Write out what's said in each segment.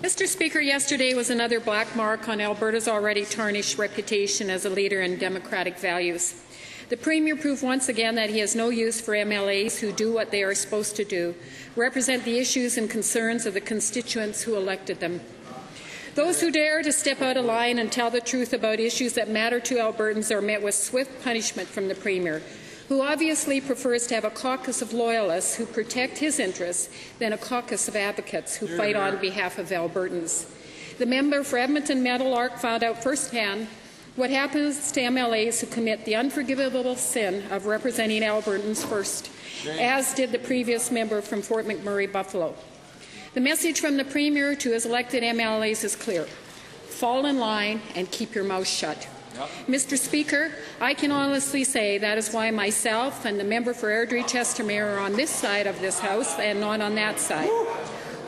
Mr. Speaker, yesterday was another black mark on Alberta's already tarnished reputation as a leader in democratic values. The Premier proved once again that he has no use for MLAs who do what they are supposed to do, represent the issues and concerns of the constituents who elected them. Those who dare to step out of line and tell the truth about issues that matter to Albertans are met with swift punishment from the Premier, who obviously prefers to have a caucus of loyalists who protect his interests than a caucus of advocates who fight on behalf of Albertans. The member for Edmonton Meadowlark found out firsthand what happens to MLAs who commit the unforgivable sin of representing Albertans first, as did the previous member from Fort McMurray, Buffalo. The message from the Premier to his elected MLAs is clear. Fall in line and keep your mouth shut. Mr. Speaker, I can honestly say that is why myself and the member for Airdrie-Chestermere are on this side of this House and not on that side.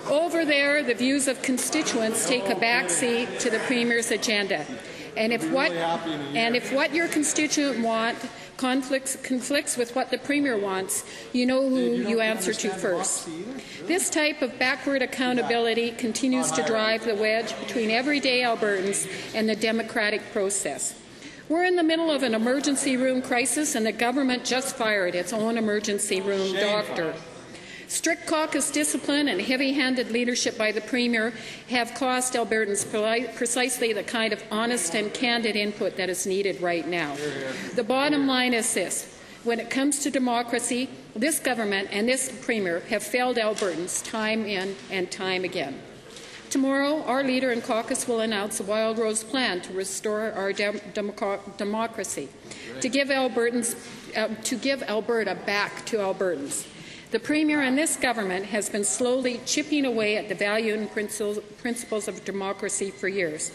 Over there, the views of constituents take a backseat to the Premier's agenda. And if what your constituent want conflicts with what the Premier wants, you know who you answer to first. This type of backward accountability continues to drive the wedge between everyday Albertans and the democratic process. We're in the middle of an emergency room crisis, and the government just fired its own emergency room doctor. Strict caucus discipline and heavy-handed leadership by the Premier have cost Albertans precisely the kind of honest and candid input that is needed right now. The bottom line is this. When it comes to democracy, this government and this Premier have failed Albertans time in and time again. Tomorrow, our leader in caucus will announce a Wild Rose plan to restore our democracy, to give Alberta back to Albertans. The Premier and this government has been slowly chipping away at the value and principles of democracy for years.